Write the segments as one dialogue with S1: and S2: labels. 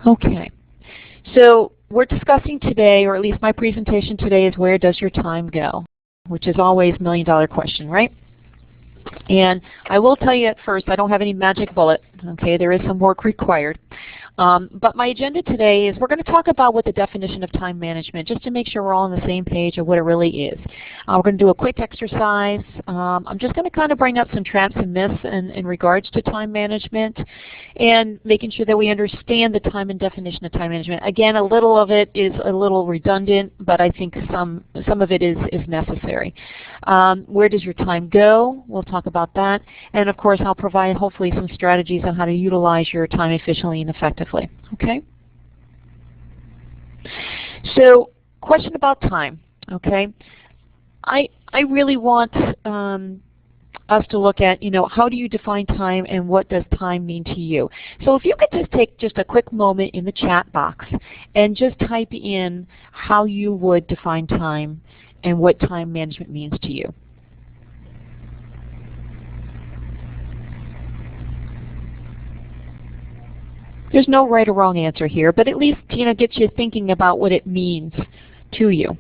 S1: Okay. So we're discussing today, or at least my presentation today, is where does your time go? Which is always $1,000,000 question, right? And I will tell you at first, I don't have any magic bullet. Okay, there is some work required. But my agenda today is we're going to talk about what the definition of time management, just to make sure we're all on the same page of what it really is. We're going to do a quick exercise. I'm just going to kind of bring up some traps and myths in regards to time management and making sure that we understand the time and definition of time management. Again, a little of it is a little redundant, but I think some of it is necessary. Where does your time go? We'll talk about that. And of course, I'll provide hopefully some strategies on how to utilize your time efficiently and effectively. Okay? So, question about time. Okay? I really want us to look at, how do you define time and what does time mean to you? So if you could just take just a quick moment in the chat box and just type in how you would define time and what time management means to you. There's no right or wrong answer here, but at least gets you thinking about what it means to you.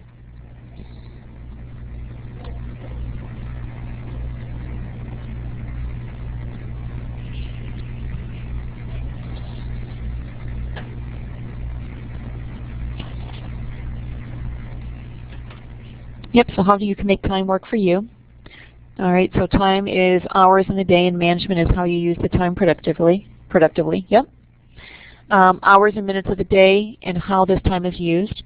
S1: Yep, so how do you make time work for you? All right, so time is hours in the day, and management is how you use the time productively. Yep. Hours and minutes of the day and how this time is used.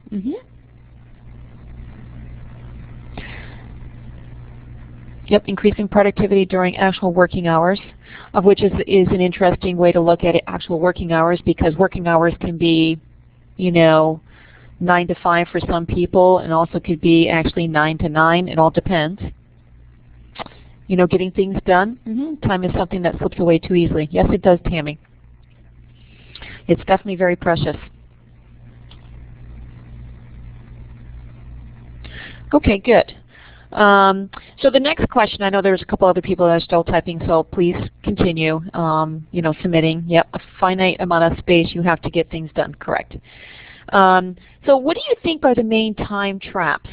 S1: Yep, increasing productivity during actual working hours, of which is an interesting way to look at it, actual working hours, because working hours can be, 9 to 5 for some people, and also could be actually 9 to 9. It all depends. Getting things done. Time is something that slips away too easily. Yes, it does, Tammy. It's definitely very precious. Okay, good. So the next question, I know there's a couple other people that are still typing, so please continue, submitting. Yep, a finite amount of space you have to get things done, correct. So what do you think are the main time traps?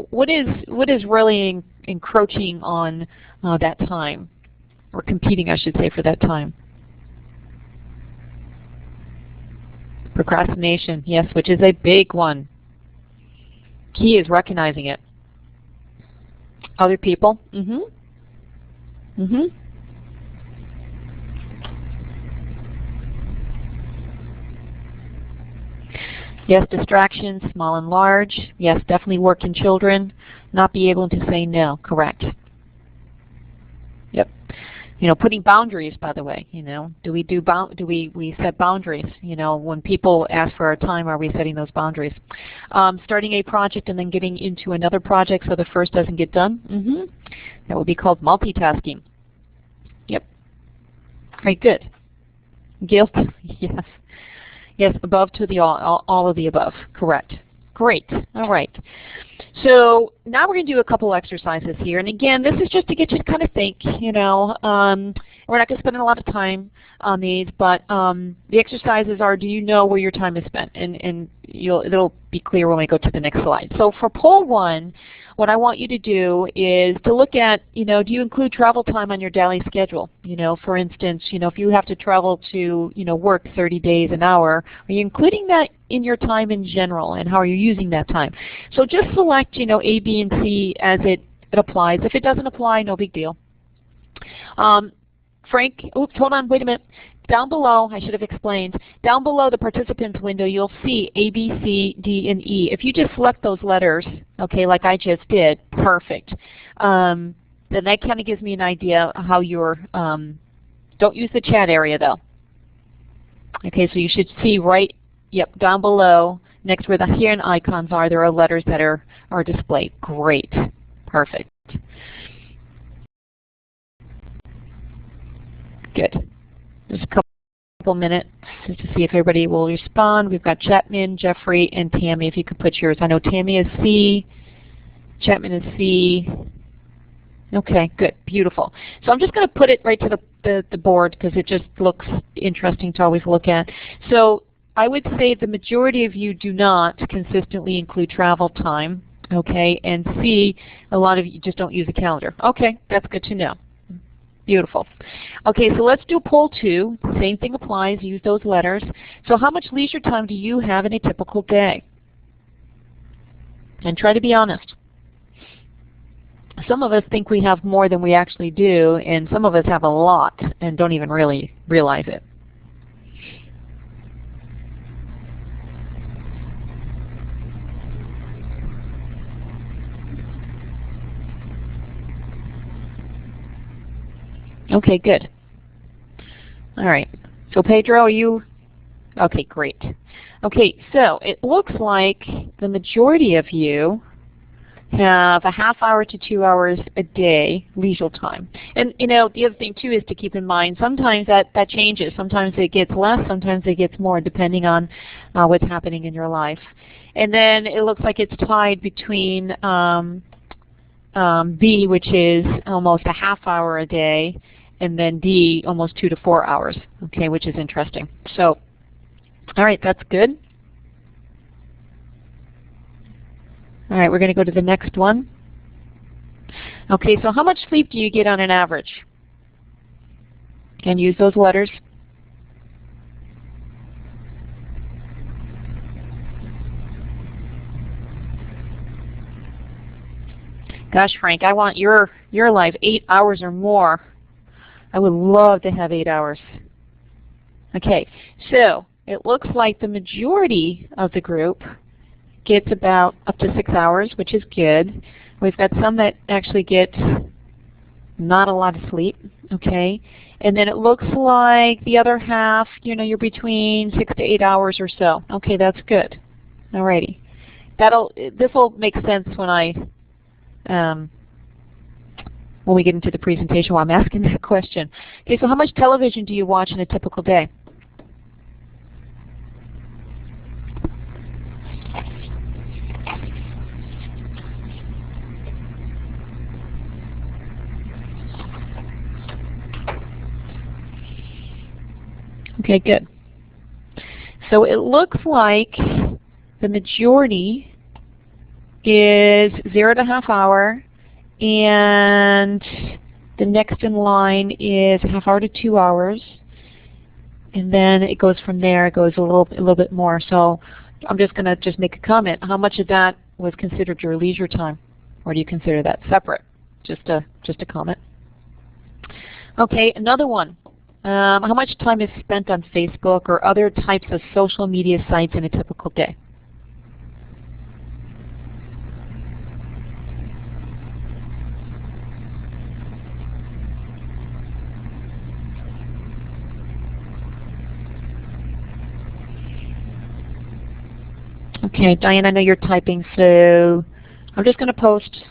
S1: What is really encroaching on that time, or competing, I should say, for that time? Procrastination, yes, which is a big one. Key is recognizing it. Other people? Yes, distractions, small and large. Yes, definitely working children. Not be able to say no, correct. Yep. Putting boundaries, by the way, do we set boundaries? When people ask for our time, are we setting those boundaries? Starting a project and then getting into another project so the first doesn't get done? That would be called multitasking. Yep. Very good. Guilt? Yes. Yes, above to the all of the above, correct. Great, all right. So now we're going to do a couple exercises here. And again, this is just to get you to kind of think, we're not going to spend a lot of time on these, but the exercises are, do you know where your time is spent? And it'll be clear when we go to the next slide. So for poll 1, what I want you to do is to look at, do you include travel time on your daily schedule? For instance, if you have to travel to, work 30 days an hour, are you including that in your time in general, and how are you using that time? So just select, A, B, and C as it applies. If it doesn't apply, no big deal. Frank, oops, hold on, wait a minute. Down below, I should have explained, down below the participants window, you'll see A, B, C, D, and E. If you just select those letters, okay, like I just did, perfect. Then that kind of gives me an idea of how you're, don't use the chat area though. Okay, so you should see right, yep, down below, next where the hand icons are, there are letters that are displayed. Great, perfect. Good. Just a couple minutes just to see if everybody will respond. We've got Chapman, Jeffrey, and Tammy. If you could put yours. I know Tammy is C, Chapman is C. Okay, good, beautiful. So I'm just going to put it right to the board because it just looks interesting to always look at. So I would say the majority of you do not consistently include travel time, okay? And C, a lot of you just don't use a calendar. Okay, that's good to know. Beautiful. Okay, so let's do poll 2. Same thing applies. Use those letters. So how much leisure time do you have in a typical day? And try to be honest. Some of us think we have more than we actually do, and some of us have a lot and don't even really realize it. Okay, good. All right. So Pedro, are you? Okay, great. Okay, so it looks like the majority of you have a half hour to 2 hours a day leisure time. And you know, the other thing too is to keep in mind sometimes that changes. Sometimes it gets less, sometimes it gets more, depending on what's happening in your life. And then it looks like it's tied between B, which is almost a half hour a day, and then D, almost 2 to 4 hours, okay, which is interesting. So, all right, that's good. All right, we're going to go to the next one. Okay, so how much sleep do you get on an average? Can use those letters. Gosh, Frank, I want your life 8 hours or more. I would love to have 8 hours. Okay, so it looks like the majority of the group gets about up to 6 hours, which is good. We've got some that actually get not a lot of sleep, okay? And then it looks like the other half, you know, you're between 6 to 8 hours or so. Okay, that's good. Alrighty. This will make sense when we get into the presentation while I'm asking that question. Okay, so how much television do you watch in a typical day? Okay, good. So it looks like the majority is 0.5 hours, and the next in line is a half hour to 2 hours, and then it goes from there. It goes a little bit more. So I'm just going to make a comment. How much of that was considered your leisure time, or do you consider that separate? Just a comment. Okay, another one. How much time is spent on Facebook or other types of social media sites in a typical day? Okay, Diane, I know you're typing, so I'm just going to post.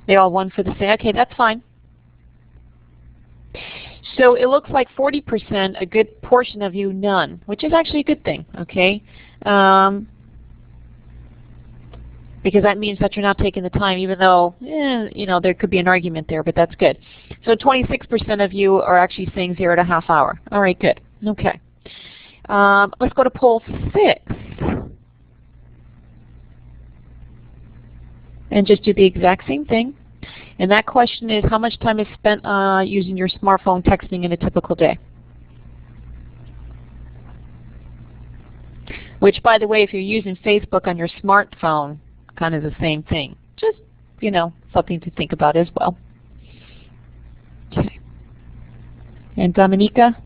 S1: They all one for the same. Okay, that's fine. So it looks like 40%, a good portion of you, none, which is actually a good thing, okay? Because that means that you're not taking the time, even though, you know, there could be an argument there, but that's good. So 26% of you are actually saying 0.5 hours. All right, good. Okay. Let's go to poll 6. And just do the exact same thing. And that question is, how much time is spent using your smartphone texting in a typical day? Which, by the way, if you're using Facebook on your smartphone, kind of the same thing. Just, you know, something to think about as well. Okay. And Dominica?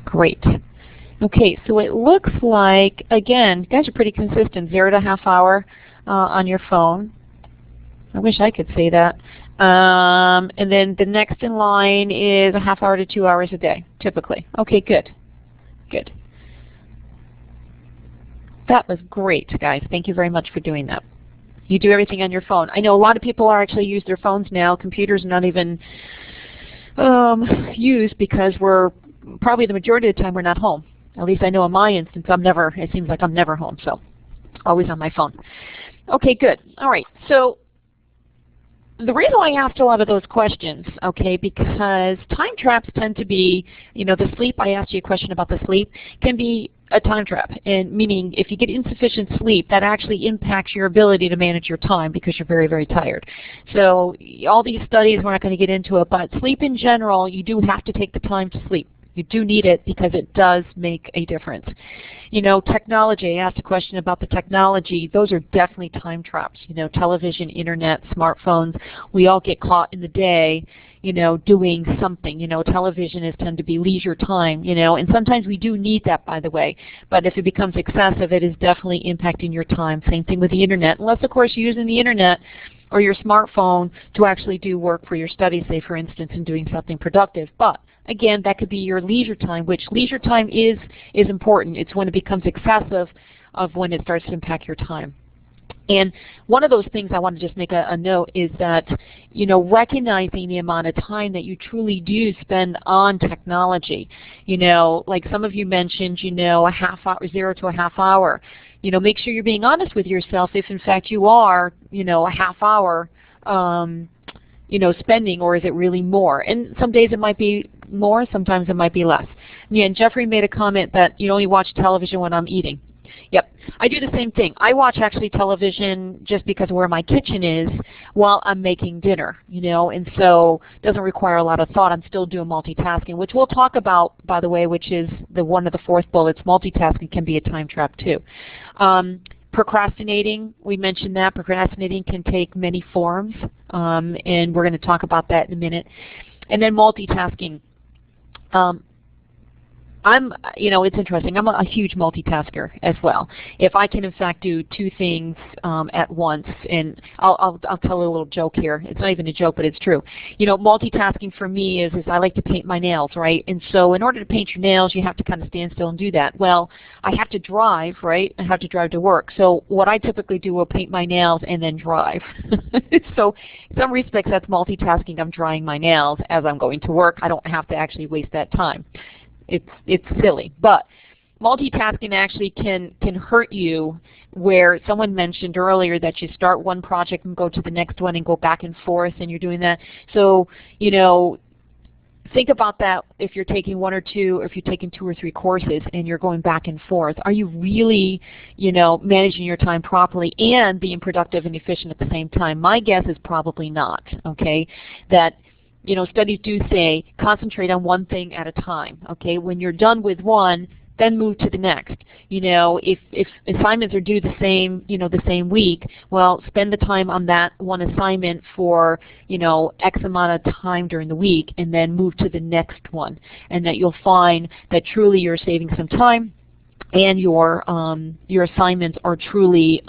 S1: Great. Okay, so it looks like, again, you guys are pretty consistent, 0.5 hours on your phone. I wish I could say that. And then the next in line is a half hour to 2 hours a day, typically. Okay, good. Good. That was great, guys. Thank you very much for doing that. You do everything on your phone. I know a lot of people are actually use their phones now. Computers are not even used because we're probably the majority of the time we're not home. At least I know in my instance, it seems like I'm never home, so always on my phone. Okay, good. All right, so the reason why I asked a lot of those questions, okay, because time traps tend to be, the sleep, I asked you a question about the sleep, can be a time trap, and meaning if you get insufficient sleep, that actually impacts your ability to manage your time because you're very, very tired. So all these studies, we're not going to get into it, but sleep in general, you do have to take the time to sleep. You do need it because it does make a difference. Technology, I asked a question about the technology. Those are definitely time traps. Television, internet, smartphones, we all get caught in the day, doing something. Television is tend to be leisure time, and sometimes we do need that, by the way. But if it becomes excessive, it is definitely impacting your time. Same thing with the internet, unless, of course, you're using the internet or your smartphone to actually do work for your studies, say, for instance, and doing something productive. But again, that could be your leisure time, which leisure time is important. It's when it becomes excessive of when it starts to impact your time. And one of those things I want to just make a note is that, recognizing the amount of time that you truly do spend on technology. Like some of you mentioned, a half hour, 0 to a half hour. Make sure you're being honest with yourself if in fact you are, a half hour, spending, or is it really more? And some days it might be more, sometimes it might be less. Yeah, and Jeffrey made a comment that you only watch television when I'm eating. Yep, I do the same thing. I watch actually television just because of where my kitchen is while I'm making dinner, and so it doesn't require a lot of thought. I'm still doing multitasking, which we'll talk about, by the way, which is one of the fourth bullets. Multitasking can be a time trap too. Procrastinating, we mentioned that. Procrastinating can take many forms, and we're going to talk about that in a minute. And then multitasking. It's interesting. I'm a huge multitasker as well. If I can, in fact, do two things at once, and I'll tell a little joke here. It's not even a joke, but it's true. Multitasking for me is I like to paint my nails, right? And so in order to paint your nails, you have to kind of stand still and do that. Well, I have to drive, right? I have to drive to work. So what I typically do will paint my nails and then drive. So in some respects, that's multitasking. I'm drying my nails as I'm going to work. I don't have to actually waste that time. It's silly, but multitasking actually can hurt you, where someone mentioned earlier that you start one project and go to the next one and go back and forth, and you're doing that. So, think about that if you're taking one or two, or if you're taking 2 or 3 courses and you're going back and forth. Are you really, managing your time properly and being productive and efficient at the same time? My guess is probably not, okay? That studies do say concentrate on one thing at a time, okay? When you're done with one, then move to the next. If assignments are due the same week, well, spend the time on that one assignment for, X amount of time during the week, and then move to the next one. And that you'll find that truly you're saving some time, and your assignments are truly,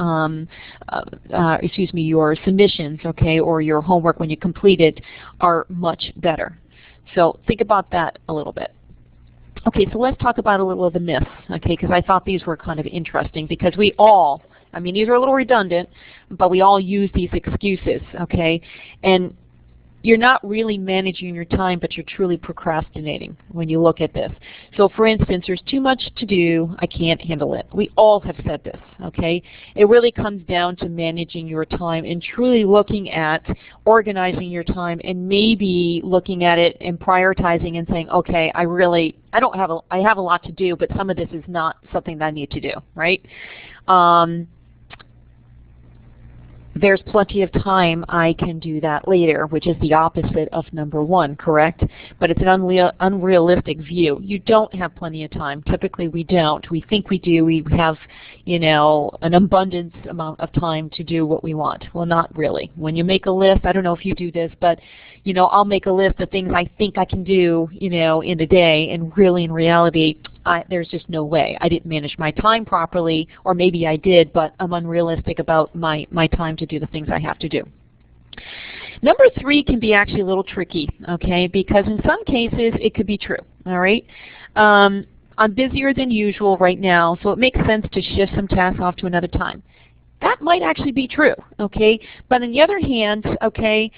S1: your submissions, okay, or your homework when you complete it are much better. So think about that a little bit. Okay, so let's talk about a little of the myths, okay, because I thought these were kind of interesting, because we all, these are a little redundant, but we all use these excuses, okay, and you're not really managing your time, but you're truly procrastinating when you look at this. So for instance, there's too much to do, I can't handle it. We all have said this, okay? It really comes down to managing your time and truly looking at organizing your time, and maybe looking at it and prioritizing and saying, okay, I have a lot to do, but some of this is not something that I need to do, right? There's plenty of time, I can do that later, which is the opposite of number 1, correct? But it's an unrealistic view. You don't have plenty of time. Typically we don't. We think we do. We have, an abundance amount of time to do what we want. Well, not really. When you make a list, I don't know if you do this, but I'll make a list of things I think I can do, in a day, and really in reality, there's just no way. I didn't manage my time properly, or maybe I did, but I'm unrealistic about my time to do the things I have to do. Number 3 can be actually a little tricky, okay, because in some cases it could be true, all right? I'm busier than usual right now, so it makes sense to shift some tasks off to another time. That might actually be true, okay? But on the other hand, okay,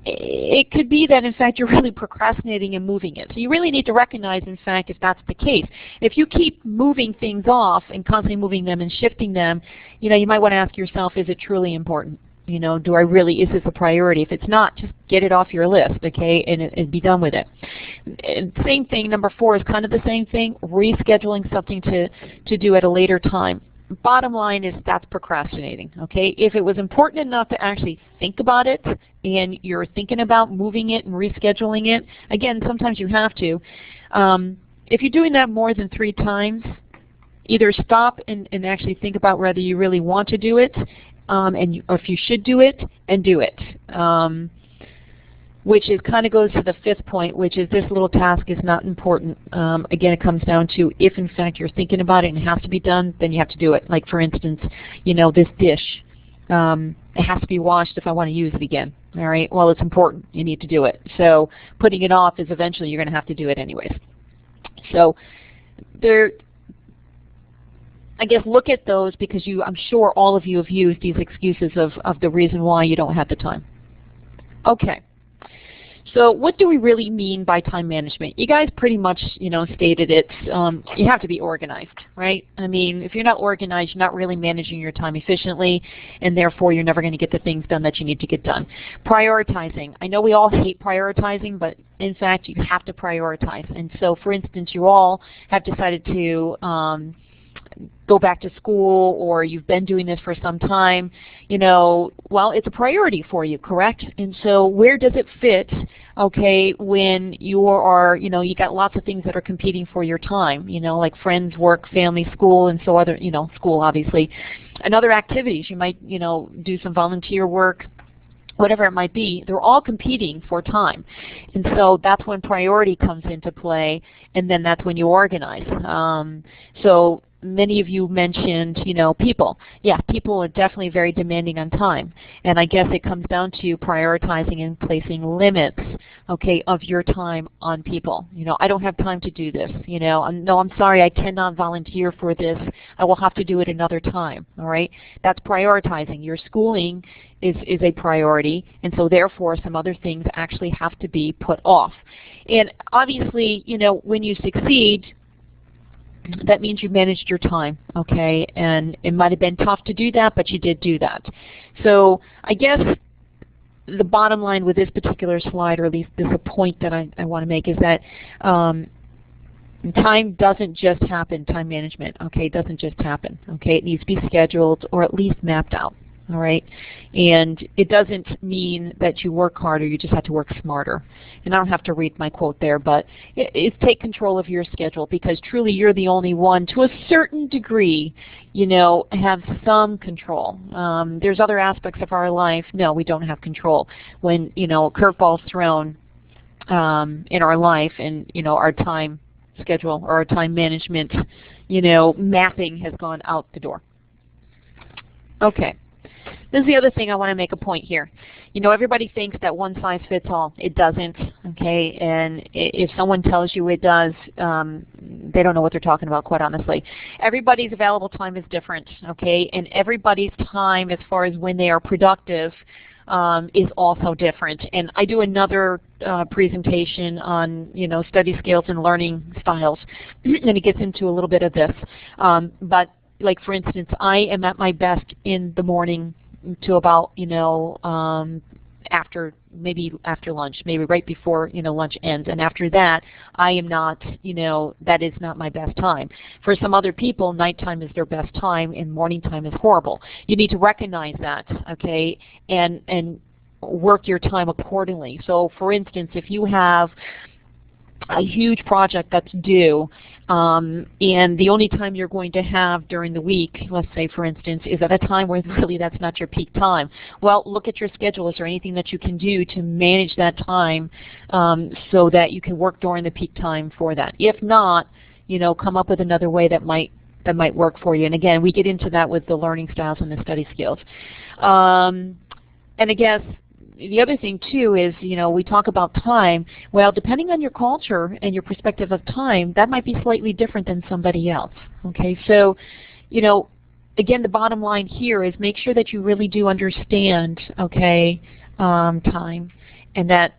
S1: it could be that in fact you're really procrastinating and moving it. So you really need to recognize, in fact, if that's the case. If you keep moving things off and constantly moving them and shifting them, you might want to ask yourself, is it truly important? You know, do I really, is this a priority? If it's not, just get it off your list, okay, and be done with it. And same thing, number 4 is kind of the same thing, rescheduling something to do at a later time. Bottom line is that's procrastinating, okay? If it was important enough to actually think about it and you're thinking about moving it and rescheduling it, again, sometimes you have to. If you're doing that more than 3 times, either stop and actually think about whether you really want to do it, or if you should do it, and do it. Which is kind of goes to the 5th point, which is this little task is not important. Again, it comes down to if in fact you're thinking about it and it has to be done, then you have to do it. Like for instance, you know, this dish, it has to be washed if I want to use it again. All right, well, it's important. You need to do it. So putting it off is eventually you're going to have to do it anyways. So there, I guess look at those because I'm sure all of you have used these excuses of the reason why you don't have the time. Okay. So what do we really mean by time management? You guys pretty much, you know, stated it. You have to be organized, right? I mean, if you're not organized, you're not really managing your time efficiently, and therefore you're never going to get the things done that you need to get done. Prioritizing. I know we all hate prioritizing, but in fact, you have to prioritize. And so, for instance, you all have decided to go back to school, or you've been doing this for some time, you know, well, it's a priority for you, correct? And so where does it fit, okay, when you are, you know, you got lots of things that are competing for your time, you know, like friends, work, family, school, and so other, you know, school obviously, and other activities. You might, you know, do some volunteer work, whatever it might be. They're all competing for time. And so that's when priority comes into play, and then that's when you organize. So many of you mentioned, you know, people. Yeah, people are definitely very demanding on time. And I guess it comes down to prioritizing and placing limits, okay, of your time on people. You know, I don't have time to do this. You know, no, I'm sorry, I cannot volunteer for this. I will have to do it another time, all right? That's prioritizing. Your schooling is a priority, and so therefore some other things actually have to be put off. And obviously, you know, when you succeed, that means you managed your time, okay? And it might have been tough to do that, but you did do that. So I guess the bottom line with this particular slide, or at least this is a point that I want to make, is that time doesn't just happen, time management, okay? It doesn't just happen, okay? It needs to be scheduled or at least mapped out. All right, and it doesn't mean that you work harder, you just have to work smarter. And I don't have to read my quote there, but it's take control of your schedule, because truly you're the only one, to a certain degree, you know, have some control. There's other aspects of our life, no, we don't have control. When, you know, a curveball's thrown in our life, and, you know, our time schedule or our time management, you know, mapping has gone out the door. Okay. This is the other thing I want to make a point here. You know, everybody thinks that one size fits all. It doesn't, okay? And if someone tells you it does, they don't know what they're talking about, quite honestly. Everybody's available time is different, okay? And everybody's time as far as when they are productive is also different. And I do another presentation on, you know, study skills and learning styles, and it gets into a little bit of this. But like, for instance, I am at my best in the morning to about, you know, maybe after lunch, maybe right before, you know, lunch ends. And after that, I am not, you know, that is not my best time. For some other people, nighttime is their best time and morning time is horrible. You need to recognize that, okay, and work your time accordingly. So, for instance, if you have a huge project that's due, and the only time you're going to have during the week, let's say for instance, is at a time where really that's not your peak time. Well, look at your schedule. Is there anything that you can do to manage that time so that you can work during the peak time for that? If not, you know, come up with another way that might work for you. And again, we get into that with the learning styles and the study skills. And I guess the other thing too is, you know, we talk about time. Well, depending on your culture and your perspective of time, that might be slightly different than somebody else. Okay, so, you know, again, the bottom line here is make sure that you really do understand, okay, time, and that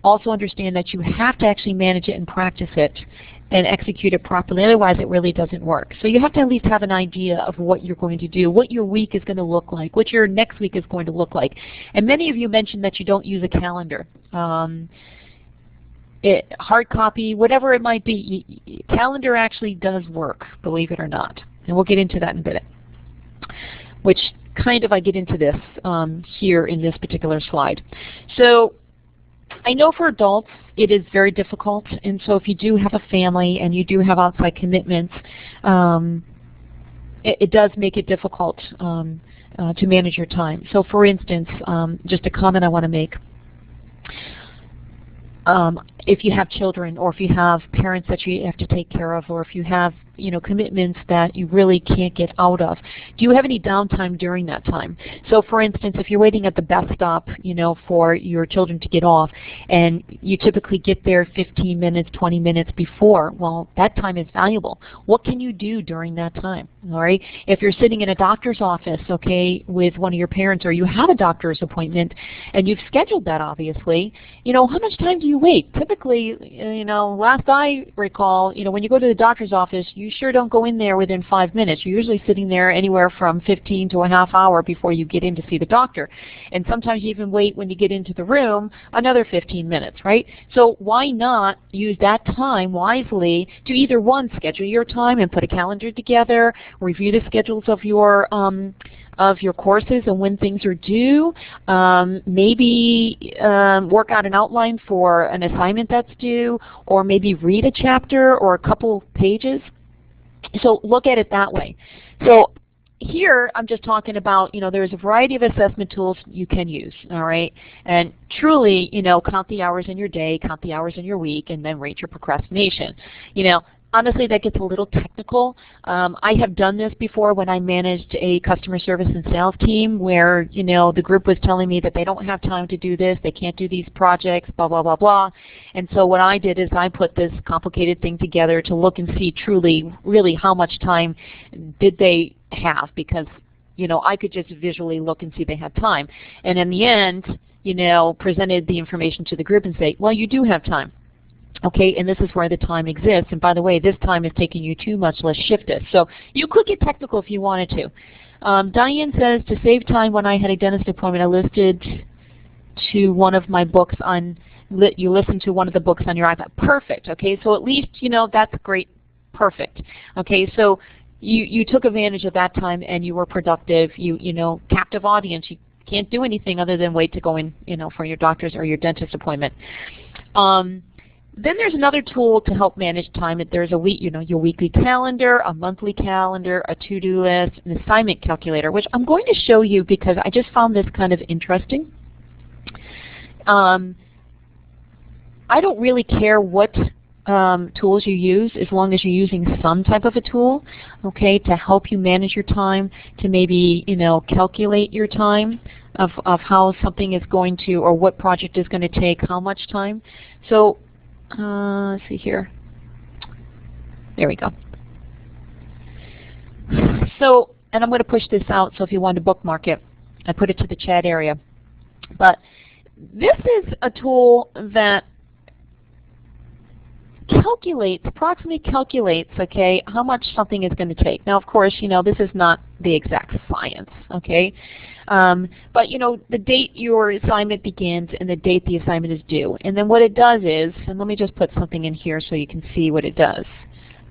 S1: also understand that you have to actually manage it and practice it and execute it properly. Otherwise, it really doesn't work. So you have to at least have an idea of what you're going to do, what your week is going to look like, what your next week is going to look like. And many of you mentioned that you don't use a calendar. Hard copy, whatever it might be, calendar actually does work, believe it or not. And we'll get into that in a bit, which kind of I get into this here in this particular slide. So I know for adults it is very difficult, and so if you do have a family and you do have outside commitments, it does make it difficult to manage your time. So for instance, just a comment I want to make. If you have children, or if you have parents that you have to take care of, or if you have commitments that you really can't get out of, do you have any downtime during that time? So for instance, if you're waiting at the bus stop for your children to get off, and you typically get there 15 minutes, 20 minutes before, well, that time is valuable. What can you do during that time? All right. If you're sitting in a doctor's office, okay, with one of your parents, or you have a doctor's appointment and you've scheduled that, obviously, how much time do you wait? Typically, last I recall, when you go to the doctor's office, you sure don't go in there within 5 minutes. You're usually sitting there anywhere from 15 to a half hour before you get in to see the doctor. And sometimes you even wait when you get into the room another 15 minutes, right? So why not use that time wisely to either, one, schedule your time and put a calendar together, review the schedules of your courses and when things are due, maybe work out an outline for an assignment that's due, or maybe read a chapter or a couple pages. So look at it that way. So here I'm just talking about, there's a variety of assessment tools you can use, all right? And truly, count the hours in your day, count the hours in your week, and then rate your procrastination. Honestly, that gets a little technical. I have done this before when I managed a customer service and sales team where, the group was telling me that they don't have time to do this, they can't do these projects, blah, blah, blah, blah. And so what I did is I put this complicated thing together to look and see truly, really how much time did they have, because, I could just visually look and see they had time. And in the end, presented the information to the group and say, well, you do have time. Okay, and this is where the time exists. And by the way, this time is taking you too much, let's shift this. So you could get technical if you wanted to. Diane says, to save time, when I had a dentist appointment, I listened to one of my books on, you listen to one of the books on your iPad. Perfect, okay, so at least, that's great, perfect. Okay, so you took advantage of that time and you were productive, captive audience. You can't do anything other than wait to go in, for your doctor's or your dentist appointment. Then there's another tool to help manage time. There's a your weekly calendar, a monthly calendar, a to-do list, an assignment calculator, which I'm going to show you because I just found this kind of interesting. I don't really care what tools you use, as long as you're using some type of a tool, okay, to help you manage your time, to maybe, calculate your time of how something is going to, or what project is going to take how much time. So let's see here. There we go. So, and I'm going to push this out, so if you want to bookmark it, I put it to the chat area. But this is a tool that approximately calculates, okay, how much something is going to take. Now, of course, this is not the exact science, okay? But, the date your assignment begins and the date the assignment is due. And then what it does is, and let me just put something in here so you can see what it does.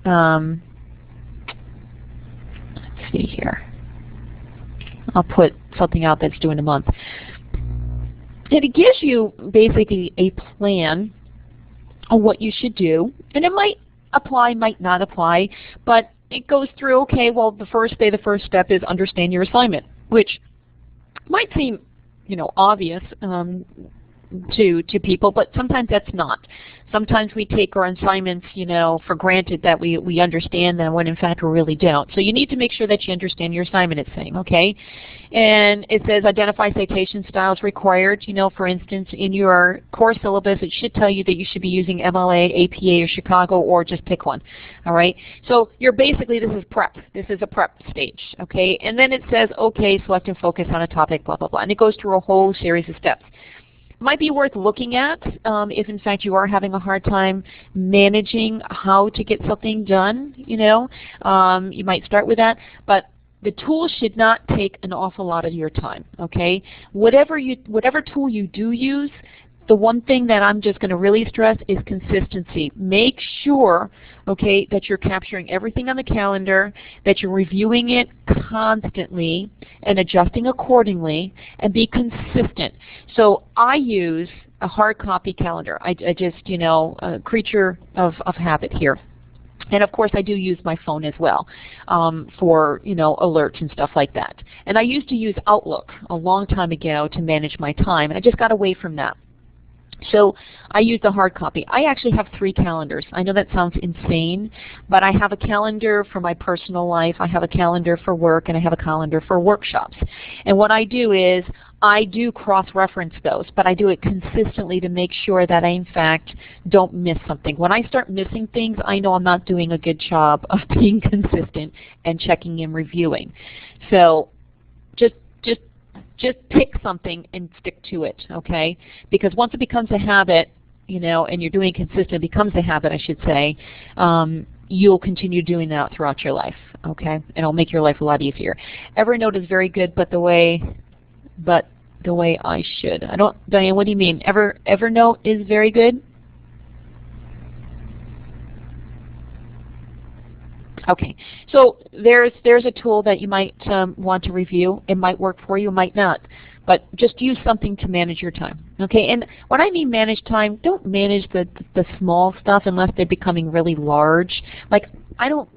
S1: Let's see here. I'll put something out that's due in a month. And it gives you basically a plan on what you should do, and it might apply, might not apply, but it goes through, okay, well, the first step is understand your assignment, which might seem, obvious to people, but sometimes that's not. Sometimes we take our assignments, for granted that we understand them when in fact we really don't. So you need to make sure that you understand your assignment, it's saying, okay? And it says identify citation styles required. For instance, in your course syllabus, it should tell you that you should be using MLA, APA, or Chicago, or just pick one, all right? So you're basically, this is prep. This is a prep stage, okay? And then it says, okay, select and focus on a topic, blah, blah, blah. And it goes through a whole series of steps. might be worth looking at if in fact you are having a hard time managing how to get something done. You might start with that, but the tool should not take an awful lot of your time. Okay, whatever tool you do use, the one thing that I'm just going to really stress is consistency. Make sure, okay, that you're capturing everything on the calendar, that you're reviewing it constantly and adjusting accordingly, and be consistent. So I use a hard copy calendar. I just, a creature of habit here. And of course I do use my phone as well for alerts and stuff like that. And I used to use Outlook a long time ago to manage my time, and I just got away from that. So I use the hard copy. I actually have 3 calendars. I know that sounds insane, but I have a calendar for my personal life, I have a calendar for work, and I have a calendar for workshops. And what I do is I do cross-reference those, but I do it consistently to make sure that I, in fact, don't miss something. When I start missing things, I know I'm not doing a good job of being consistent and checking and reviewing. So just pick something and stick to it, okay? Because once it becomes a habit, and you're doing it consistent, it becomes a habit, I should say, you'll continue doing that throughout your life, okay? And it'll make your life a lot easier. Evernote is very good, but the way I should. Diane, what do you mean? Evernote is very good? Okay, so there's a tool that you might want to review. It might work for you, it might not. But just use something to manage your time. Okay, and when I mean manage time, don't manage the small stuff unless they're becoming really large. Like I don't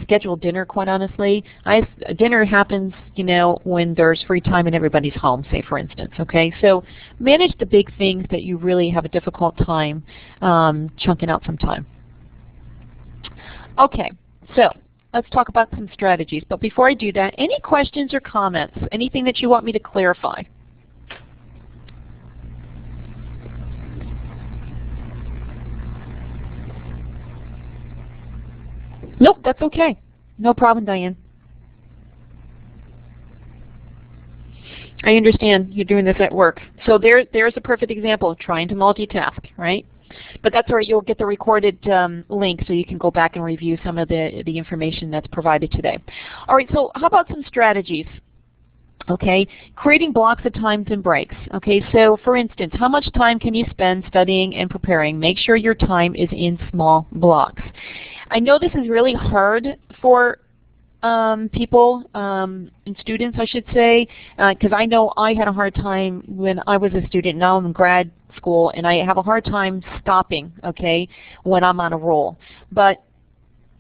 S1: schedule dinner, quite honestly. Dinner happens, when there's free time and everybody's home, say for instance. Okay, so manage the big things that you really have a difficult time chunking out some time. Okay. So let's talk about some strategies. But before I do that, any questions or comments? Anything that you want me to clarify? Nope, that's okay. No problem, Diane. I understand you're doing this at work. So there's a perfect example of trying to multitask, right? But that's where you'll get the recorded link so you can go back and review some of the information that's provided today. All right, so how about some strategies? Okay, creating blocks of times and breaks. Okay, so for instance, how much time can you spend studying and preparing? Make sure your time is in small blocks. I know this is really hard for people and students, I should say, because I know I had a hard time when I was a student. Now I'm in grad school, and I have a hard time stopping, okay, when I'm on a roll. But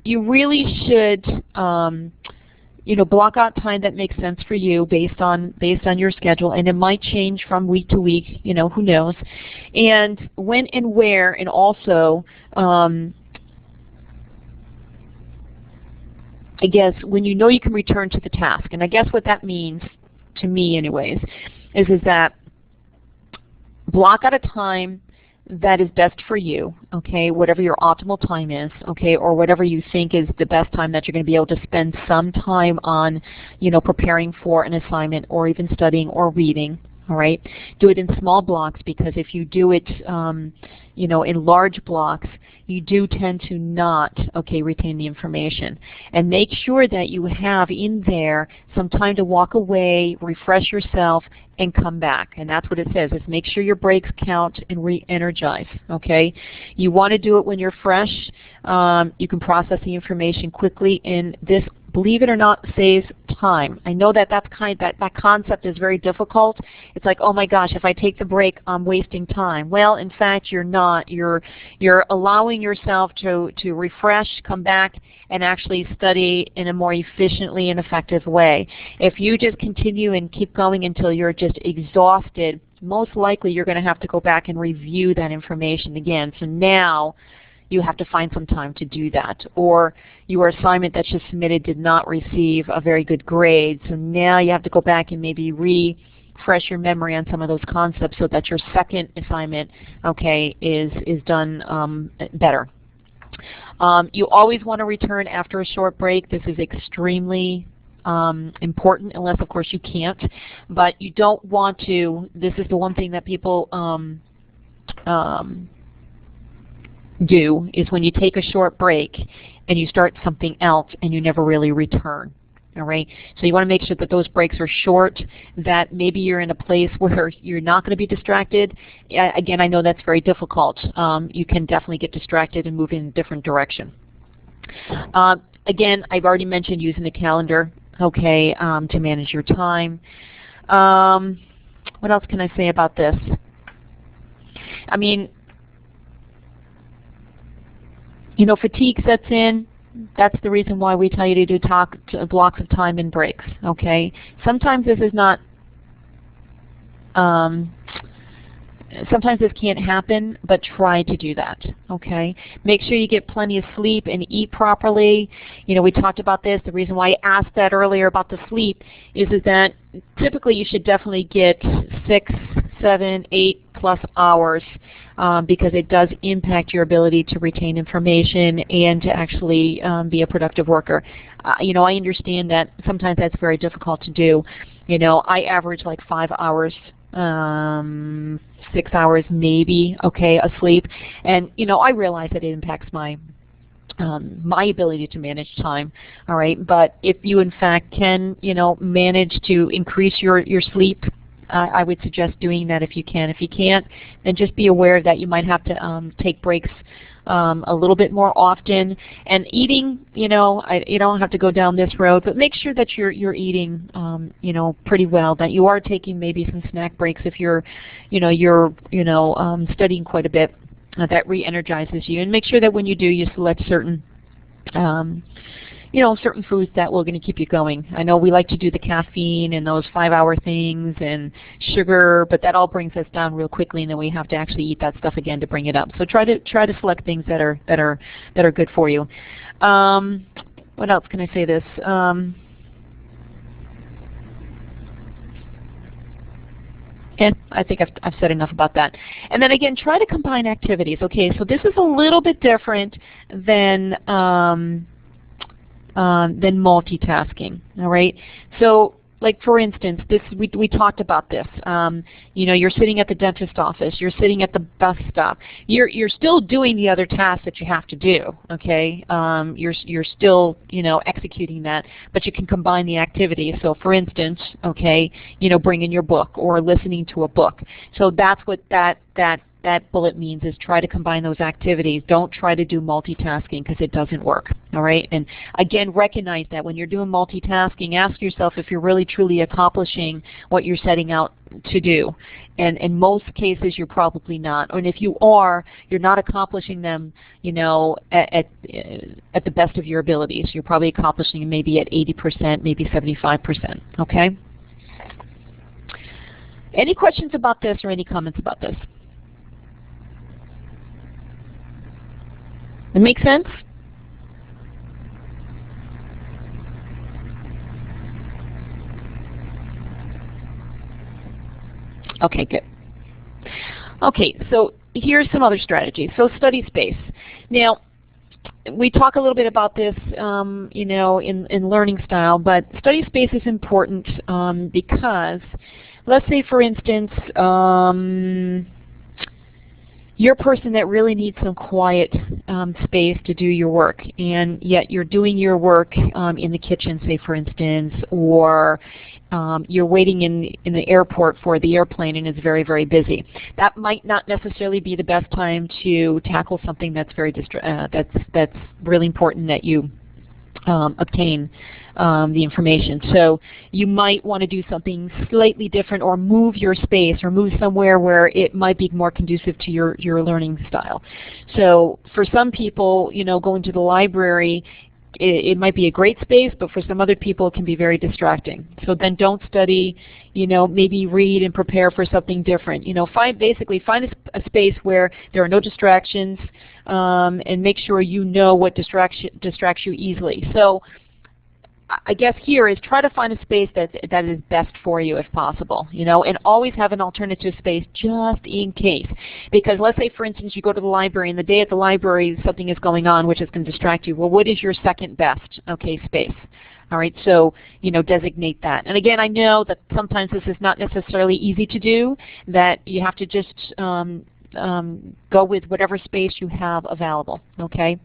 S1: you really should, block out time that makes sense for you based on your schedule, and it might change from week to week, who knows. And when and where, and also, I guess, when you know you can return to the task. And I guess what that means, to me anyways, is that block out a time that is best for you, okay, whatever your optimal time is, okay, or whatever you think is the best time that you're going to be able to spend some time on, preparing for an assignment or even studying or reading. All right, do it in small blocks, because if you do it, in large blocks, you do tend to not, retain the information. And make sure that you have in there some time to walk away, refresh yourself, and come back. And that's what it says, is make sure your breaks count and re-energize, okay? You want to do it when you're fresh. You can process the information quickly, and this, believe it or not, saves time. I know that that concept is very difficult. It's like, oh my gosh, if I take the break, I'm wasting time. Well, in fact, you're not. You're allowing yourself to refresh, come back, and actually study in a more efficiently and effective way. If you just continue and keep going until you're just exhausted, most likely you're going to have to go back and review that information again. So now you have to find some time to do that. Or your assignment that's just submitted did not receive a very good grade, so now you have to go back and maybe refresh your memory on some of those concepts so that your second assignment, is done better. You always want to return after a short break. This is extremely important, unless of course you can't. But you don't want to, this is the one thing that people do, is when you take a short break and you start something else and you never really return. All right, so you want to make sure that those breaks are short, that maybe you're in a place where you're not going to be distracted. Again, I know that's very difficult. You can definitely get distracted and move in a different direction. Again, I've already mentioned using the calendar, okay, to manage your time. What else can I say about this? I mean, you know, fatigue sets in. That's the reason why we tell you to do blocks of time and breaks, okay? Sometimes this is not, sometimes this can't happen, but try to do that, okay? Make sure you get plenty of sleep and eat properly. You know, we talked about this. The reason why I asked that earlier about the sleep is that typically you should definitely get 6, 7, 8+ hours because it does impact your ability to retain information and to actually be a productive worker. You know, I understand that sometimes that's very difficult to do. You know, I average like 5 hours, 6 hours maybe, okay, asleep. And, you know, I realize that it impacts my ability to manage time, all right? But if you, in fact, can, you know, manage to increase your sleep, I would suggest doing that if you can. If you can't, then just be aware that you might have to take breaks a little bit more often. And eating, you know, you don't have to go down this road, but make sure that you're eating, you know, pretty well. That you are taking maybe some snack breaks if you're studying quite a bit. That re-energizes you. And make sure that when you do, you select certain certain foods that will going to keep you going. I know we like to do the caffeine and those 5-hour things and sugar, but that all brings us down real quickly, and then we have to actually eat that stuff again to bring it up. So try to select things that are good for you. What else can I say this? And I think I've said enough about that. And then again, try to combine activities. Okay, so this is a little bit different than multitasking. All right. So, like for instance, this we talked about this. You know, you're sitting at the dentist office. You're sitting at the bus stop. You're still doing the other tasks that you have to do. Okay. You're still, you know, executing that, but you can combine the activities. So, for instance, okay, you know, bring in your book or listening to a book. So that's what that bullet means, is try to combine those activities. Don't try to do multitasking because it doesn't work, all right? And again, recognize that when you're doing multitasking, ask yourself if you're really truly accomplishing what you're setting out to do. And in most cases, you're probably not. And if you are, you're not accomplishing them, you know, at the best of your abilities. You're probably accomplishing them maybe at 80%, maybe 75%, okay? Any questions about this or any comments about this? That make sense? Okay, good. Okay, so here's some other strategies. So study space. Now, we talk a little bit about this, you know, in learning style, but study space is important because, let's say, for instance, you're a person that really needs some quiet space to do your work, and yet you're doing your work in the kitchen, say for instance, or you're waiting in the airport for the airplane and it's very, very busy. That might not necessarily be the best time to tackle something that's very that's really important that you obtain the information. So you might want to do something slightly different, or move your space, or move somewhere where it might be more conducive to your learning style. So for some people, you know, going to the library, it might be a great space, but for some other people it can be very distracting. So then don't study, you know, maybe read and prepare for something different. You know, basically find a space where there are no distractions, and make sure you know what distracts you easily. So I guess here is try to find a space that is best for you if possible, you know, and always have an alternative space just in case. Because let's say, for instance, you go to the library and the day at the library something is going on which is going to distract you. Well, what is your second best, okay, space? All right, so, you know, designate that. And again, I know that sometimes this is not necessarily easy to do, that you have to just go with whatever space you have available, okay?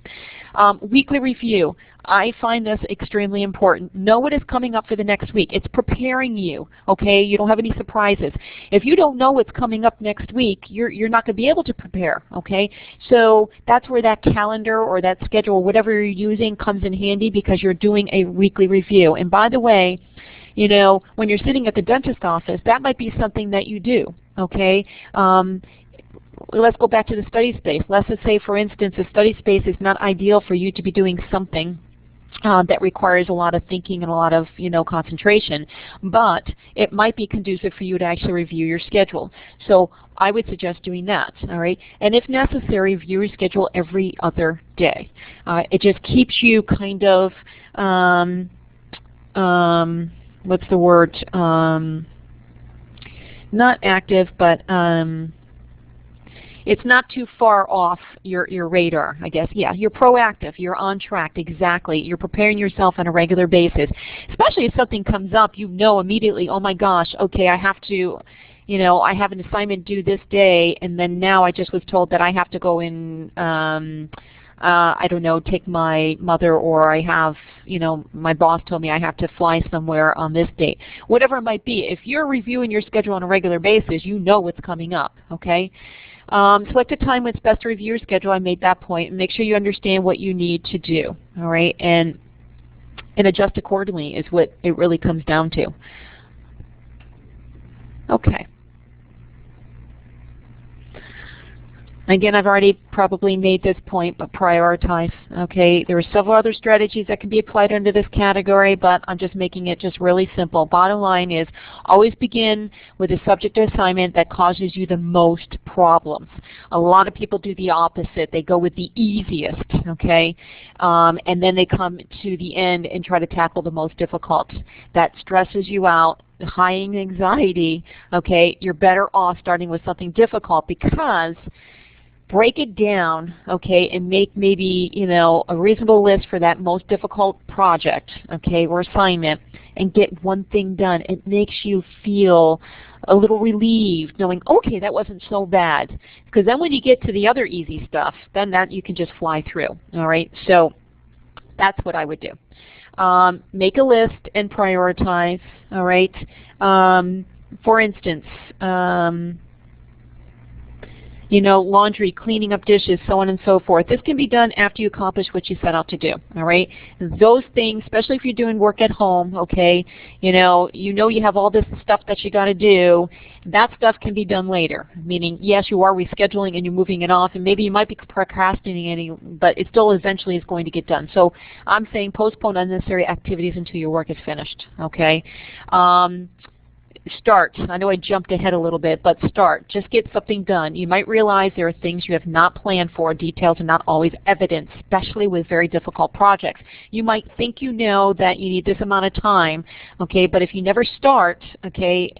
S1: Weekly review. I find this extremely important. Know what is coming up for the next week. It's preparing you, okay? You don't have any surprises. If you don't know what's coming up next week, you're not going to be able to prepare, okay? So that's where that calendar or that schedule, whatever you're using, comes in handy, because you're doing a weekly review. And by the way, you know, when you're sitting at the dentist office, that might be something that you do, okay? Let's go back to the study space. Let's just say, for instance, a study space is not ideal for you to be doing something that requires a lot of thinking and a lot of, you know, concentration, but it might be conducive for you to actually review your schedule. So I would suggest doing that, all right? And if necessary, view your schedule every other day. It just keeps you kind of, what's the word, not active, but it's not too far off your radar, I guess. Yeah, you're proactive. You're on track, exactly. You're preparing yourself on a regular basis. Especially if something comes up, you know immediately, oh my gosh, okay, I have to, you know, I have an assignment due this day, and then now I just was told that I have to go in, I don't know, take my mother, or I have, you know, my boss told me I have to fly somewhere on this date. Whatever it might be, if you're reviewing your schedule on a regular basis, you know what's coming up, okay? Select a time when it's best to review your schedule. I made that point. And make sure you understand what you need to do, all right? And adjust accordingly is what it really comes down to. Okay. Again, I've already probably made this point, but prioritize, okay? There are several other strategies that can be applied under this category, but I'm just making it just really simple. Bottom line is, always begin with a subject or assignment that causes you the most problems. A lot of people do the opposite. They go with the easiest, okay? And then they come to the end and try to tackle the most difficult. That stresses you out. High anxiety, okay? You're better off starting with something difficult, because break it down, okay, and make maybe, you know, a reasonable list for that most difficult project, okay, or assignment, and get one thing done. It makes you feel a little relieved, knowing, okay, that wasn't so bad. Because then when you get to the other easy stuff, then that you can just fly through, all right? So that's what I would do. Make a list and prioritize, all right? For instance, you know, laundry, cleaning up dishes, so on and so forth. This can be done after you accomplish what you set out to do, all right? Those things, especially if you're doing work at home, okay, you know you have all this stuff that you got to do. That stuff can be done later, meaning, yes, you are rescheduling and you're moving it off, and maybe you might be procrastinating, but it still eventually is going to get done. So I'm saying postpone unnecessary activities until your work is finished, okay? Start. I know I jumped ahead a little bit, but start. Just get something done. You might realize there are things you have not planned for. Details are not always evident, especially with very difficult projects. You might think you know that you need this amount of time, okay, but if you never start, okay,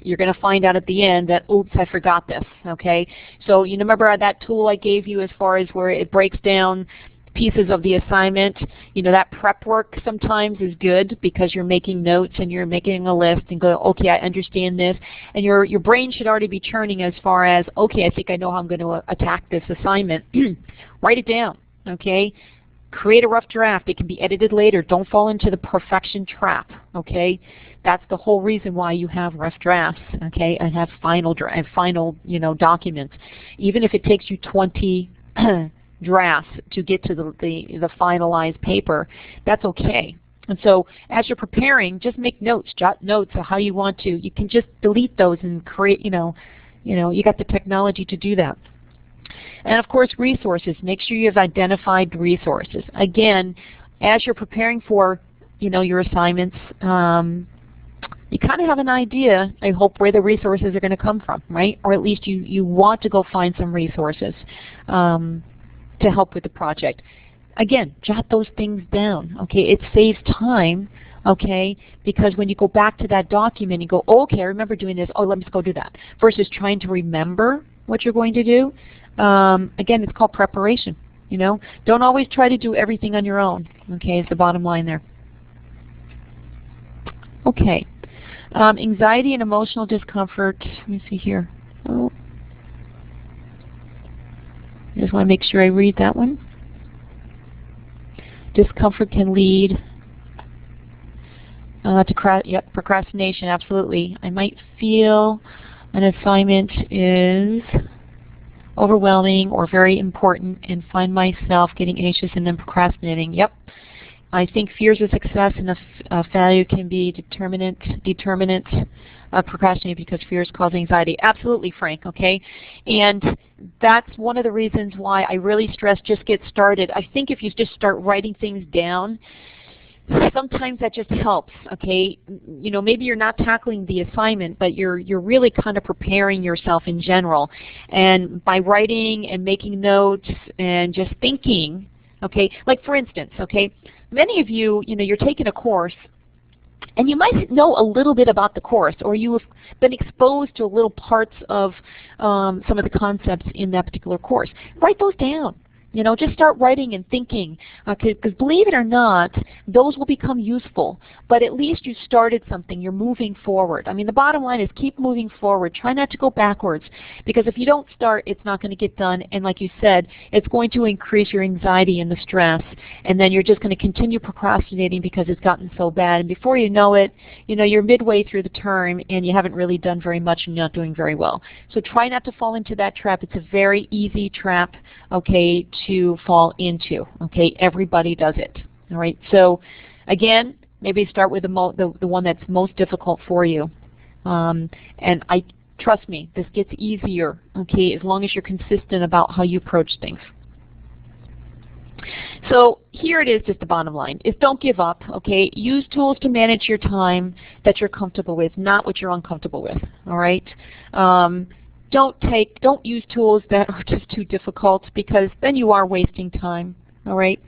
S1: you're going to find out at the end that, oops, I forgot this, okay? So you remember that tool I gave you as far as where it breaks down pieces of the assignment? You know, that prep work sometimes is good, because you're making notes and you're making a list and go, okay, I understand this, and your brain should already be churning as far as, okay, I think I know how I'm going to attack this assignment. Write it down, okay? Create a rough draft. It can be edited later. Don't fall into the perfection trap, okay? That's the whole reason why you have rough drafts, okay, and have final, you know, documents. Even if it takes you 20 drafts to get to the finalized paper, that's okay. And so as you're preparing, just make notes, jot notes of how you want to. You can just delete those and create, you got the technology to do that. And of course, resources. Make sure you've identified resources. Again, as you're preparing for, your assignments, you kind of have an idea, I hope, where the resources are going to come from, right? Or at least you want to go find some resources to help with the project. Again, jot those things down, okay? It saves time, okay? Because when you go back to that document, you go, oh, okay, I remember doing this. Oh, let me just go do that. Versus trying to remember what you're going to do. Again, it's called preparation, Don't always try to do everything on your own, okay, is the bottom line there. Okay. Anxiety and emotional discomfort. Let me see here. Oh. I just want to make sure I read that one. Discomfort can lead to procrastination, absolutely. I might feel an assignment is overwhelming or very important and find myself getting anxious and then procrastinating. Yep. I think fears of success and failure can be determinants of procrastinating because fears cause anxiety. Absolutely, Frank, okay? And that's one of the reasons why I really stress just get started. I think if you just start writing things down, sometimes that just helps, okay? You know, maybe you're not tackling the assignment, but you're really kind of preparing yourself in general. And by writing and making notes and just thinking, okay, like for instance, okay, many of you, you're taking a course, and you might know a little bit about the course, or you have been exposed to little parts of some of the concepts in that particular course. Write those down. Just start writing and thinking, because believe it or not, those will become useful. But at least you started something. You're moving forward. I mean, the bottom line is keep moving forward. Try not to go backwards, because if you don't start, it's not going to get done. And like you said, it's going to increase your anxiety and the stress. And then you're just going to continue procrastinating because it's gotten so bad. And before you know it, you're midway through the term, and you haven't really done very much, and you're not doing very well. So try not to fall into that trap. It's a very easy trap, okay, to fall into. Okay, everybody does it. All right. So again, maybe start with the one that's most difficult for you. And trust me, this gets easier. Okay, as long as you're consistent about how you approach things. So here it is, just the bottom line is don't give up. Okay, use tools to manage your time that you're comfortable with, not what you're uncomfortable with. All right. Don't use tools that are just too difficult, because then you are wasting time. All right.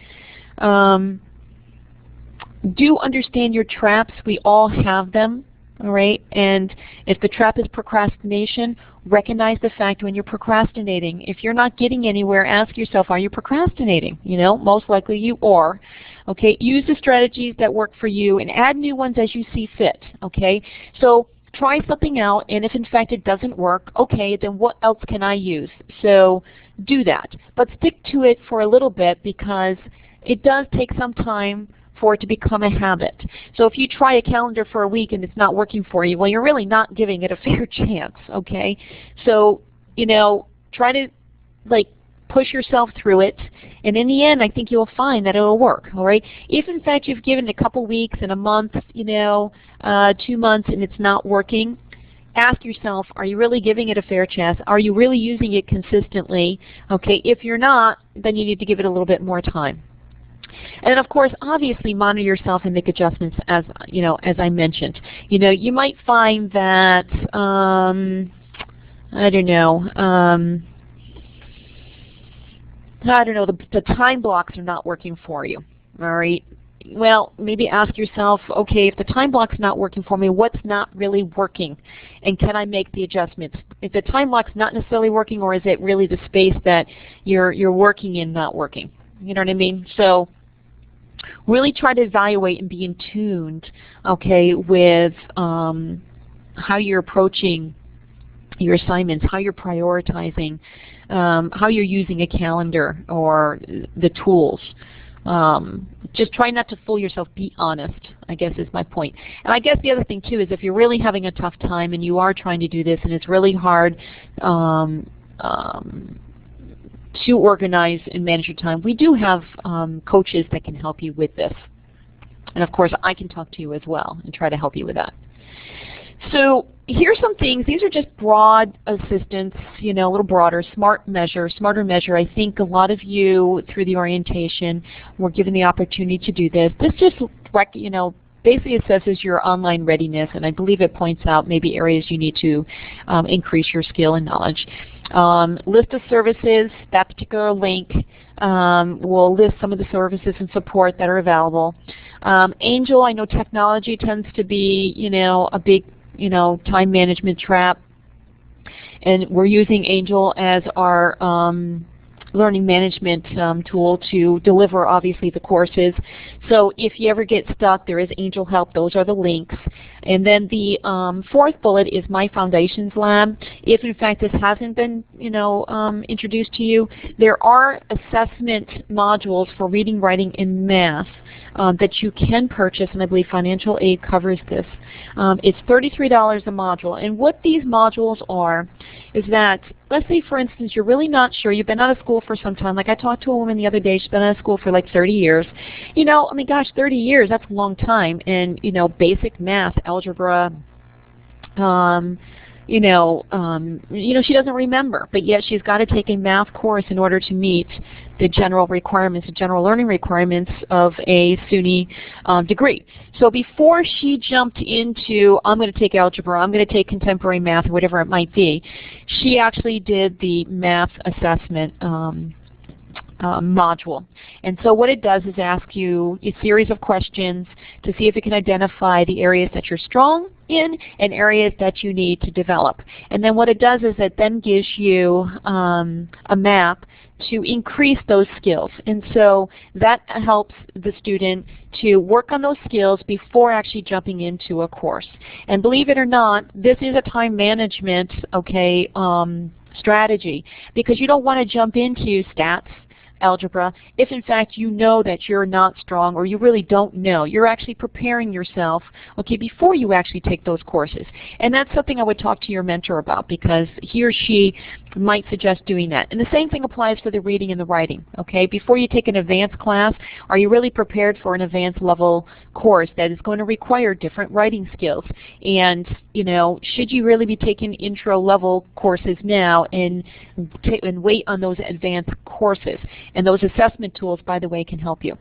S1: Do understand your traps. We all have them. All right. And if the trap is procrastination, recognize the fact when you're procrastinating. If you're not getting anywhere, ask yourself, are you procrastinating? Most likely you are. Okay. Use the strategies that work for you and add new ones as you see fit. Okay. So try something out, and if in fact it doesn't work, okay, then what else can I use? So do that. But stick to it for a little bit, because it does take some time for it to become a habit. So if you try a calendar for a week and it's not working for you, well, you're really not giving it a fair chance, okay? So, try to, push yourself through it, and in the end, I think you'll find that it'll work, all right? If, in fact, you've given it a couple weeks and a month, 2 months, and it's not working, ask yourself, are you really giving it a fair chance? Are you really using it consistently? Okay, if you're not, then you need to give it a little bit more time. And of course, obviously, monitor yourself and make adjustments, as I mentioned. You might find that, the time blocks are not working for you, all right? Well, maybe ask yourself, okay, if the time block's not working for me, what's not really working? And can I make the adjustments? If the time block's not necessarily working, or is it really the space that you're working in not working? You know what I mean? So really try to evaluate and be in tune, okay, with how you're approaching your assignments, how you're prioritizing, how you're using a calendar or the tools. Just try not to fool yourself. Be honest, I guess, is my point. And I guess the other thing, too, is if you're really having a tough time and you are trying to do this and it's really hard to organize and manage your time, we do have coaches that can help you with this. And, of course, I can talk to you as well and try to help you with that. So here's some things. These are just broad assistance, a little broader. Smarter measure. I think a lot of you, through the orientation, were given the opportunity to do this. This just, basically assesses your online readiness, and I believe it points out maybe areas you need to increase your skill and knowledge. List of services. That particular link will list some of the services and support that are available. Angel, I know technology tends to be, a big time management trap, and we're using Angel as our learning management tool to deliver, obviously, the courses. So if you ever get stuck, there is Angel Help. Those are the links. And then the fourth bullet is My Foundations Lab. If in fact this hasn't been introduced to you, there are assessment modules for reading, writing, and math that you can purchase, and I believe financial aid covers this. It's $33 a module, and what these modules are is that, let's say for instance you're really not sure, you've been out of school for some time, like I talked to a woman the other day, she's been out of school for like 30 years. I mean gosh, 30 years, that's a long time, and basic math, algebra, she doesn't remember, but yet she's got to take a math course in order to meet the general requirements, the general learning requirements of a SUNY degree. So before she jumped into, I'm going to take algebra, I'm going to take contemporary math, or whatever it might be, she actually did the math assessment module. And so what it does is ask you a series of questions to see if it can identify the areas that you're strong in and areas that you need to develop. And then what it does is it then gives you a map to increase those skills. And so that helps the student to work on those skills before actually jumping into a course. And believe it or not, this is a time management strategy, because you don't want to jump into stats, algebra, if in fact you know that you're not strong or you really don't know. You're actually preparing yourself, before you actually take those courses. And that's something I would talk to your mentor about, because he or she might suggest doing that. And the same thing applies for the reading and the writing. Before you take an advanced class, are you really prepared for an advanced level course that is going to require different writing skills? And should you really be taking intro level courses now and wait on those advanced courses? And those assessment tools, by the way, can help you.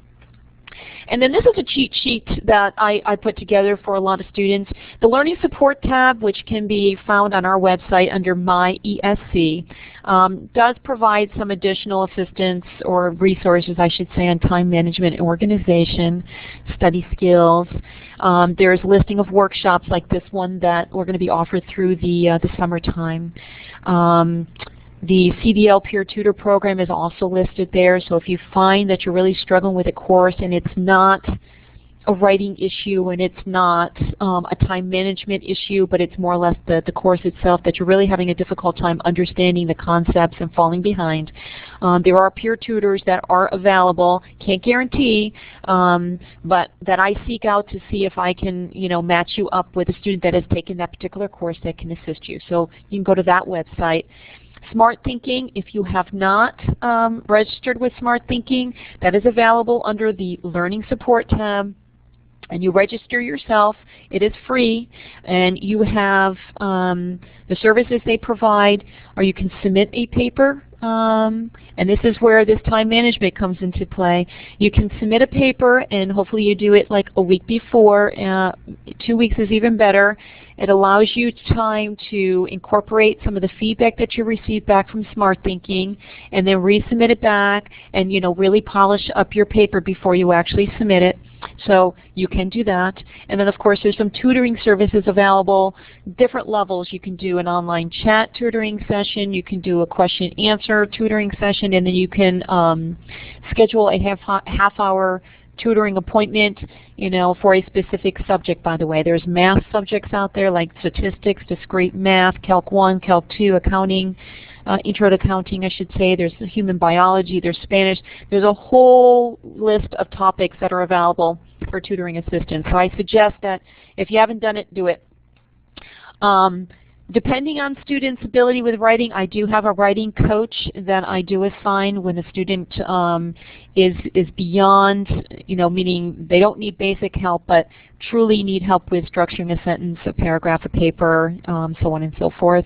S1: And then this is a cheat sheet that I put together for a lot of students. The Learning Support tab, which can be found on our website under My ESC, does provide some additional assistance or resources, I should say, on time management and organization, study skills. There's a listing of workshops like this one that we're going to be offered through the summertime. The CDL Peer Tutor Program is also listed there, so if you find that you're really struggling with a course and it's not a writing issue and it's not a time management issue, but it's more or less the course itself, that you're really having a difficult time understanding the concepts and falling behind, there are peer tutors that are available. Can't guarantee, but that I seek out to see if I can match you up with a student that has taken that particular course that can assist you. So you can go to that website. Smart Thinking, if you have not registered with Smart Thinking, that is available under the Learning Support tab. And you register yourself. It is free, and you have the services they provide, or you can submit a paper. And this is where this time management comes into play. You can submit a paper, and hopefully you do it like a week before. 2 weeks is even better. It allows you time to incorporate some of the feedback that you received back from Smart Thinking, and then resubmit it back, and really polish up your paper before you actually submit it. So you can do that. And then of course there's some tutoring services available, different levels. You can do an online chat tutoring session, you can do a question and answer tutoring session, and then you can schedule a half-hour tutoring appointment, for a specific subject, by the way. There's math subjects out there like statistics, discrete math, Calc 1, Calc 2, accounting, intro to accounting, I should say. There's human biology, there's Spanish. There's a whole list of topics that are available for tutoring assistance. So I suggest that if you haven't done it, do it. Depending on students' ability with writing, I do have a writing coach that I do assign when the student is beyond, meaning they don't need basic help, but truly need help with structuring a sentence, a paragraph, a paper, so on and so forth,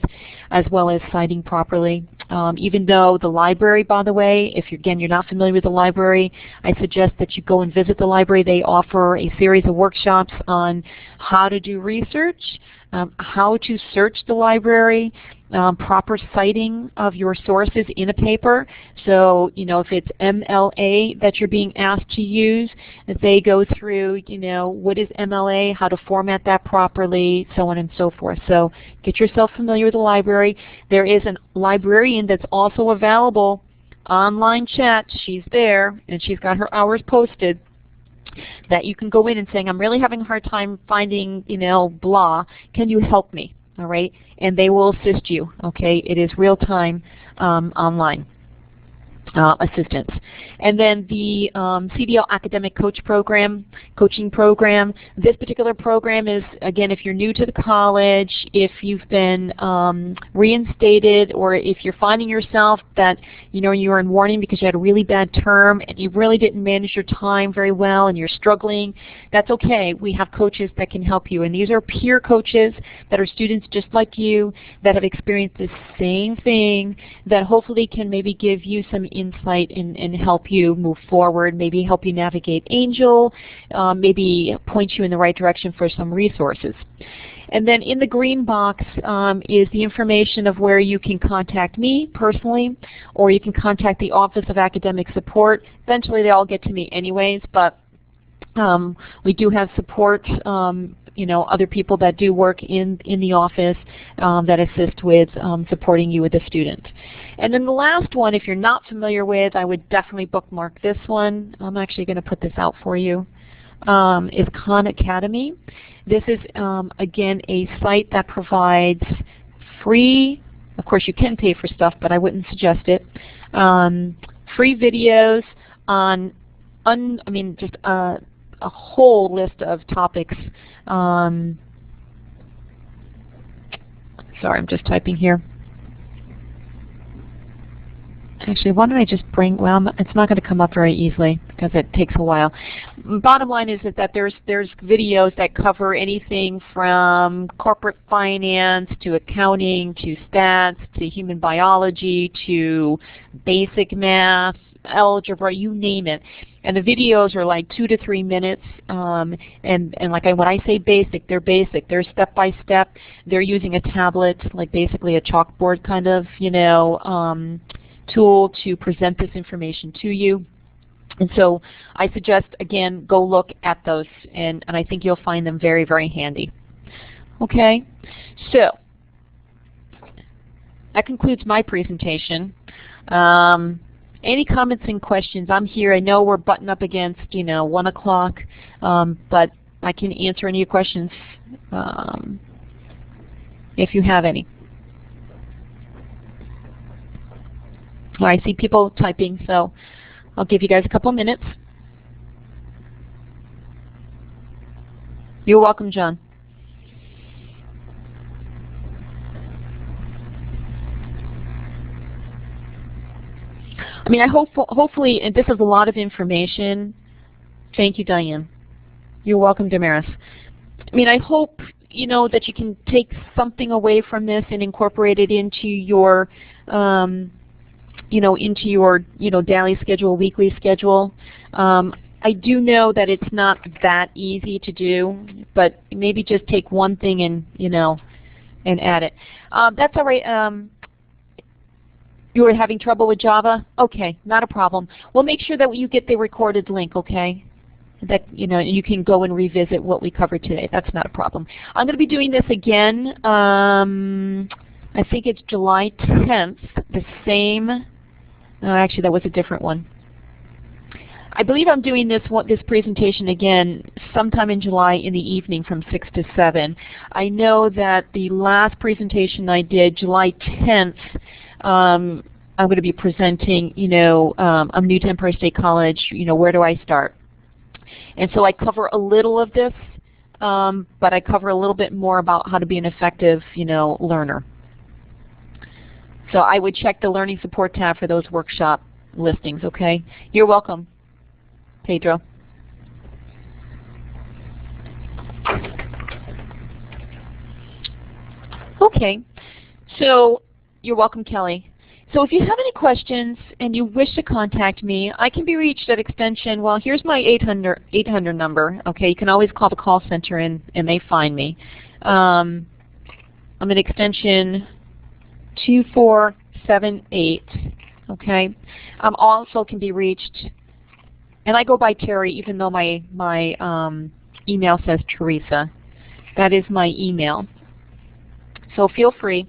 S1: as well as citing properly. Even though the library, by the way, if you're not familiar with the library, I suggest that you go and visit the library. They offer a series of workshops on how to do research, how to search the library, proper citing of your sources in a paper. So, if it's MLA that you're being asked to use, that they go through, what is MLA, how to format that properly, so on and so forth. So get yourself familiar with the library. There is a librarian that's also available online chat. She's there, and she's got her hours posted. that you can go in and saying, I'm really having a hard time finding, blah, can you help me? All right? And they will assist you, okay? It is real-time online assistance. And then the CDL Academic Coaching Program. This particular program is, again, if you're new to the college, if you've been reinstated, or if you're finding yourself that you're in warning because you had a really bad term and you really didn't manage your time very well and you're struggling, that's okay. We have coaches that can help you. And these are peer coaches that are students just like you that have experienced the same thing, that hopefully can maybe give you some insight and help you move forward, maybe help you navigate Angel, maybe point you in the right direction for some resources. And then in the green box is the information of where you can contact me personally, or you can contact the Office of Academic Support. Eventually they all get to me anyways, but we do have support, other people that do work in the office that assist with supporting you with a student. And then the last one, if you're not familiar with, I would definitely bookmark this one. I'm actually going to put this out for you, is Khan Academy. This is, again, a site that provides free, of course you can pay for stuff, but I wouldn't suggest it, free videos on, just a whole list of topics. Sorry, I'm just typing here. Actually, why don't I just bring, well, it's not going to come up very easily because it takes a while. Bottom line is that there's videos that cover anything from corporate finance to accounting to stats to human biology to basic math, algebra, you name it. And the videos are like 2 to 3 minutes, and like when I say basic, they're basic. They're step by step. They're using a tablet, like basically a chalkboard kind of, tool to present this information to you. And so I suggest, again, go look at those, and I think you'll find them very, very handy. Okay, so that concludes my presentation. Any comments and questions? I'm here. I know we're butting up against, 1 o'clock, but I can answer any questions if you have any. Well, I see people typing, so I'll give you guys a couple of minutes. You're welcome, John. I hopefully, and this is a lot of information. Thank you, Diane. You're welcome, Damaris. I hope, that you can take something away from this and incorporate it into your daily schedule, weekly schedule. I do know that it's not that easy to do, but maybe just take one thing and, and add it. That's all right. You were having trouble with Java? Okay, not a problem. We'll make sure that you get the recorded link, okay? That, you can go and revisit what we covered today. That's not a problem. I'm going to be doing this again. I think it's July 10th, the same. Actually, that was a different one. I believe I'm doing this presentation again sometime in July in the evening from 6 to 7. I know that the last presentation I did, July 10th, I'm going to be presenting, I'm new to Empire State College, where do I start? And so I cover a little of this, but I cover a little bit more about how to be an effective, learner. So I would check the Learning Support tab for those workshop listings, okay? You're welcome, Pedro. Okay, so you're welcome, Kelly. So if you have any questions and you wish to contact me, I can be reached at extension, well, here's my 800 number, okay? You can always call the call center and they find me. I'm at extension 2478, okay? Also can be reached, and I go by Terry even though my email says Teresa. That is my email. So feel free.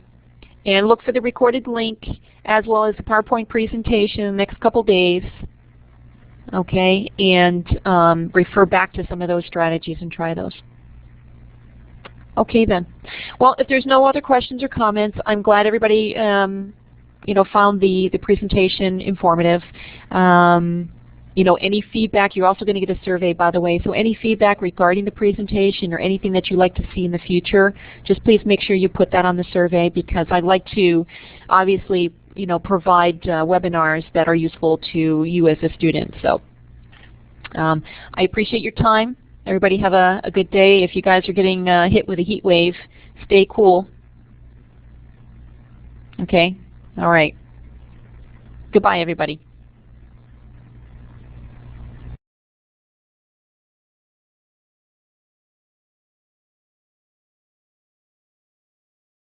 S1: And look for the recorded link as well as the PowerPoint presentation in the next couple days. okay, and refer back to some of those strategies and try those. Okay then. Well, if there's no other questions or comments, I'm glad everybody you know, found the presentation informative. You know, any feedback, you're also going to get a survey, by the way, so any feedback regarding the presentation or anything that you'd like to see in the future, just please make sure you put that on the survey, because I'd like to obviously, you know, provide webinars that are useful to you as a student. So I appreciate your time. Everybody have a good day. If you guys are getting hit with a heat wave, stay cool. Okay? All right. Goodbye, everybody.